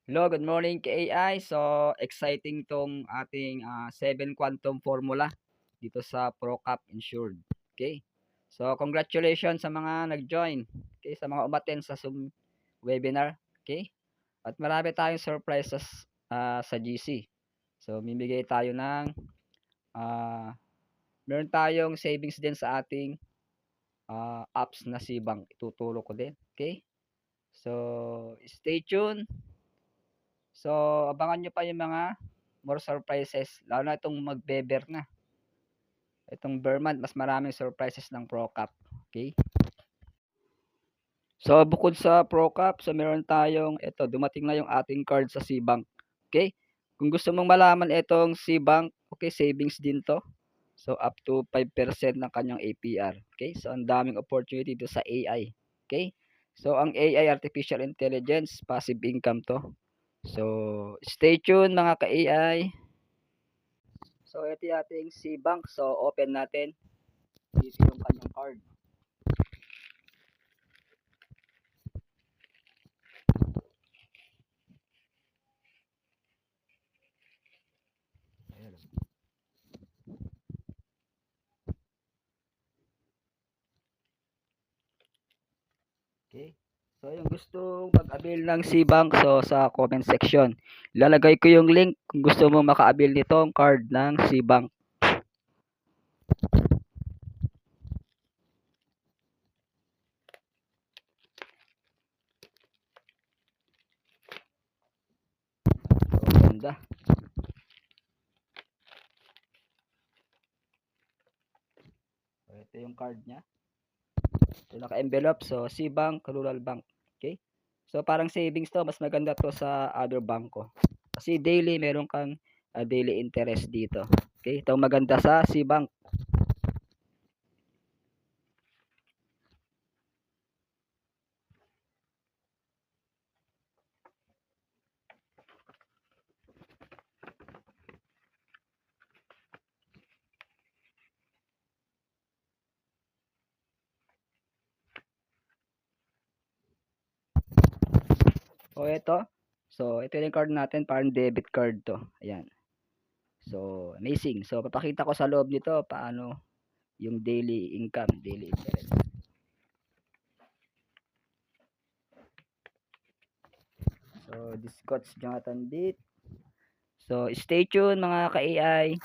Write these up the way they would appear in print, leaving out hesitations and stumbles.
Hello, good morning KAI. So, exciting tong ating 7 quantum formula dito sa ProCap Insured. Okay? So, congratulations sa mga nag-join. Okay? Sa mga umattend sa Zoom webinar. Okay? At marami tayong surprises sa GC. So, mimigay tayo ng meron tayong savings din sa ating apps na Sibang. Ituturo ko din. Okay? So, stay tuned. So, abangan nyo pa yung mga more surprises. Lalo na itong magbeber na. Itong Berman, mas maraming surprises ng ProCap. Okay? So, bukod sa ProCap, so meron tayong, ito, dumating na yung ating card sa Cbank. Okay? Kung gusto mong malaman itong Cbank, okay, savings din to. So, up to 5% ng kanyang APR. Okay? So, ang daming opportunity dito sa AI. Okay? So, ang AI, Artificial Intelligence, passive income to. So, stay tuned mga ka-AI. So, ito yung ating Cbank. So, open natin. Dito yung kanyang card. Ayan. Okay. So, yung gusto mag-avail ng Cbank, so sa comment section, ilalagay ko yung link kung gusto mo maka-avail nitong card ng Cbank. So, ganda. So, ito yung card niya. So, naka-envelope. So, Cbank, Rural Bank. Okay. So, parang savings to. Mas maganda to sa other banko. Kasi daily, meron kang daily interest dito. Okay. Ito maganda sa Cbank. O ito. So, ito yung card natin. Parang debit card to. Ayan. So, amazing. So, papakita ko sa loob nito paano yung daily income, daily interest. So, this Coach Jonathan Beat. So, stay tuned mga ka-AI.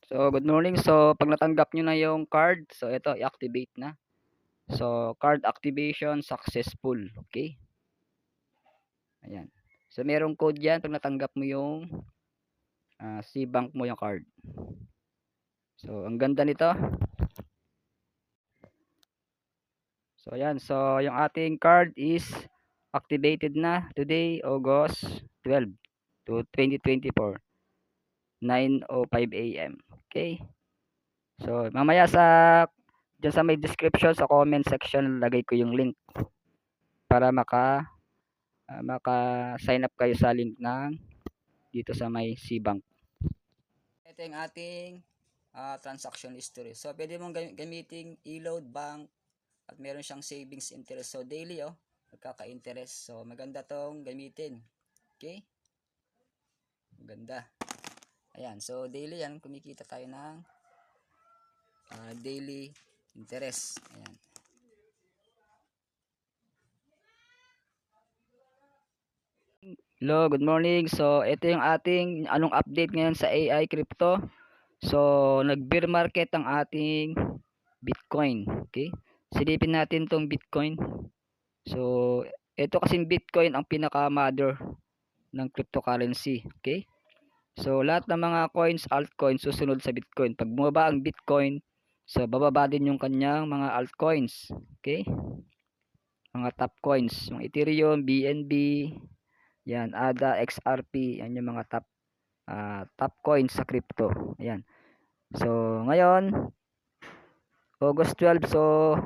So, good morning. So, pag natanggap nyo na yung card, so ito, i-activate na. So, card activation successful. Okay? Ayan. So, merong code yan pag natanggap mo yung Cbank mo yung card. So, ang ganda nito. So, ayan. So, yung ating card is activated na today, August 12 to 2024. 9:05 AM. Okay? So, mamaya dyan sa may description sa comment section lagay ko yung link para maka-sign up kayo sa link ng dito sa may Cbank. Ito yung ating transaction history. So, pwede mong gamitin e-load bank at meron siyang savings interest. So, daily magkaka-interest. So, maganda tong gamitin. Okay? Maganda. Ayan. So, daily yan. Kumikita tayo ng daily interest. Ayan. Hello, good morning. So, ito yung ating anong update ngayon sa AI crypto. So, nag-bear market ang ating Bitcoin. Okay? Silipin natin tong Bitcoin. So, ito kasing Bitcoin ang pinaka-mother ng cryptocurrency. Okay? So, lahat ng mga coins, altcoins, susunod sa Bitcoin. Pag bumaba ang Bitcoin, so bababa din yung kanyang mga altcoins. Okay? Mga top coins. Yung Ethereum, BNB, yan, ADA, XRP, yan yung mga top coins sa crypto. Ayan. So, ngayon, August 12, so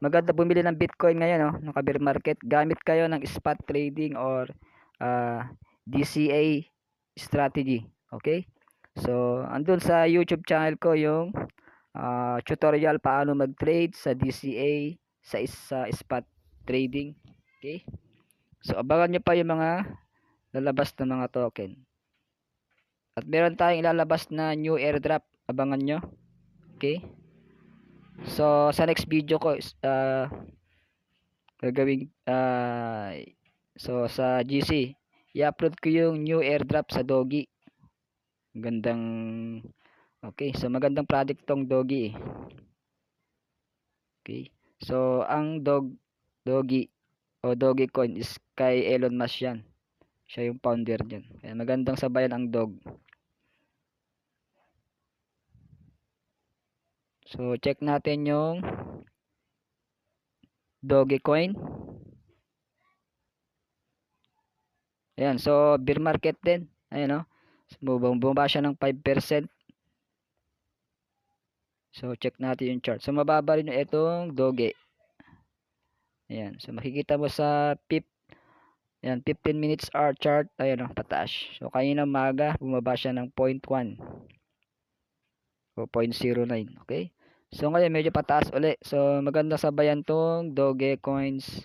maganda bumili ng Bitcoin ngayon, no, ng bear market. Gamit kayo ng spot trading or DCA strategy. Okay? So, andun sa YouTube channel ko yung tutorial paano mag-trade sa DCA sa spot trading. Okay? So abangan nyo pa yung mga lalabas na mga token. At meron tayong ilalabas na new airdrop. Abangan nyo. Okay? So sa next video ko gagawin so sa GC i-upload ko yung new airdrop sa Dogi. Gandang okay, so magandang project tong Dogi. Okay. So ang Dogi o Dogecoin is kay Elon Musk yan. Siya yung founder diyan. Kaya magandang sabayan ang Dog. So check natin yung Dogecoin. Ayan, so bear market din. Ayan, no? Bumaba siya ng 5%. So check natin yung chart. So mababa rin itong Doge. Ayan, so makikita mo sa ayan, 15 minutes hour chart. Ayan, no, pataas. So kanina maga bumaba siya ng 0.1 o 0.09. Okay? So ngayon medyo pataas uli. So maganda sabayan tong Dogecoins.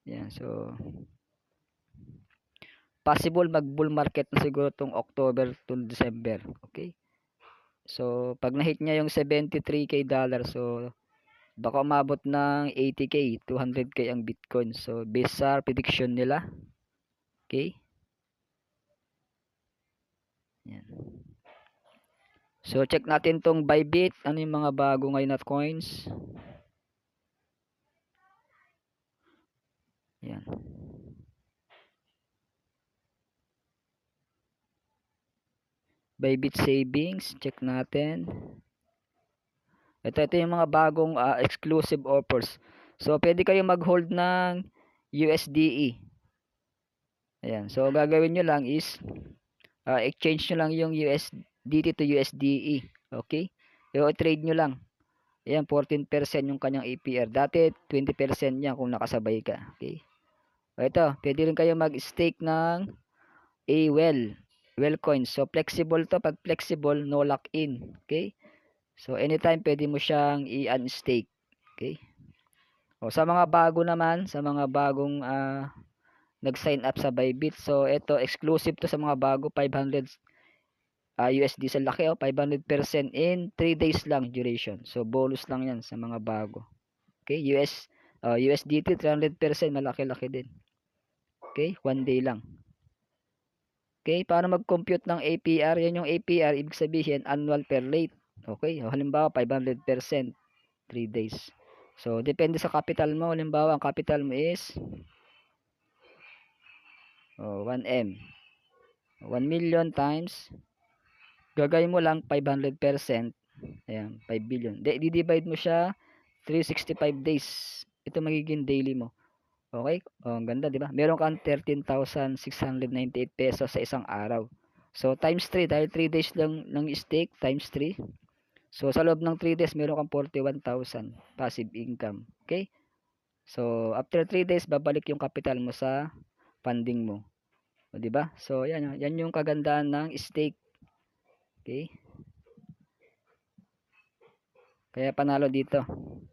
Ayan, so possible mag bull market na siguro tong October to December. Okay? So pag na-hit niya yung 73k dollar, so baka umabot ng 80k, 200k ang Bitcoin. So based sa prediction nila. Okay? Yan. So check natin tong Bybit, ano yung mga bago ngayon na coins. Yan. Bybit savings, check natin. Ito yung mga bagong exclusive offers. So pwede kayong mag-hold ng USDE. Ayan. So gagawin nyo lang is exchange nyo lang yung USDT to USDE. Okay? I-trade nyo lang. Ayan, 14% yung kanyang APR. Dati 20% yan kung nakasabay ka. Okay? O ito, pwede rin kayo mag-stake ng well coins. So flexible to. Pag flexible, no lock-in. Okay? So anytime pwede mo siyang i-unstake. Okay? O sa mga bago naman, sa mga bagong nag-sign up sa Bybit. So ito exclusive to sa mga bago, 500 USD sa laki, 500% in 3 days lang duration. So bonus lang 'yan sa mga bago. Okay, USDT 300%, malaki-laki din. Okay, 1 day lang. Okay, para mag-compute ng APR, yan yung APR, ibig sabihin annual per rate. Okay, halimbawa 500%, 3 days. So depende sa capital mo. Halimbawa, ang capital mo is 1M. 1 million times gagawin mo lang 500%. Ayan, 5 billion. Di-divide mo siya 365 days. Ito magiging daily mo. Okay? Oh, ang ganda, di ba? Meron kang 13,698 pesos sa isang araw. So times 3 dahil 3 days lang ng stake, times 3. So sa loob ng 3 days meron kang 41,000 passive income. Okay? So after 3 days babalik yung capital mo sa funding mo. O, di ba? So yan yung kagandahan ng stake. Okay? Kaya panalo dito.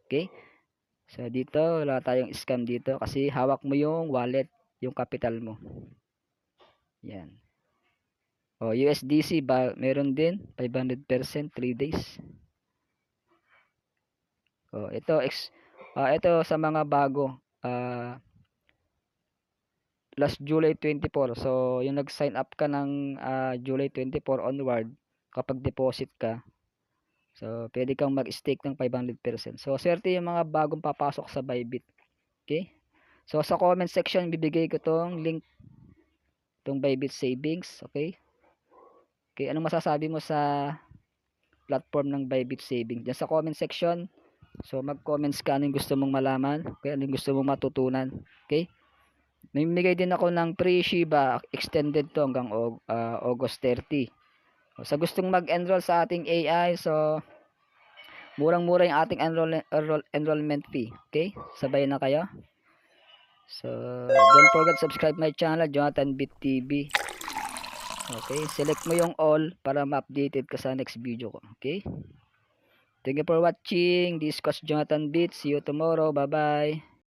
Okay? So dito wala tayong scam dito kasi hawak mo yung wallet, yung capital mo. Yan. O USDC ba meron din 500% 3 days. O ito ito sa mga bago last July 24. So yung nag-sign up ka ng July 24 onward, kapag deposit ka, so pwede kang mag-stake ng 500%. So swerte yung mga bagong papasok sa Bybit. Okay? So sa comment section bibigay ko tong link, tong Bybit savings. Okay? Okay, anong masasabi mo sa platform ng Bybit savings? Diyan sa comment section. So mag-comments ka anong gusto mong malaman, okay, anong gusto mong matutunan. Okay? Namimigay din ako ng free Shiba extended to hanggang August 30. Sa gustong mag-enroll sa ating AI, so murang-mura yung ating enrollment fee. Okay? Sabay na kayo. So don't forget to subscribe my channel, Jonathan Bit TV. Okay? Select mo yung all para ma-updated ka sa next video ko. Okay? Thank you for watching. This was Jonathan Bit. See you tomorrow. Bye-bye.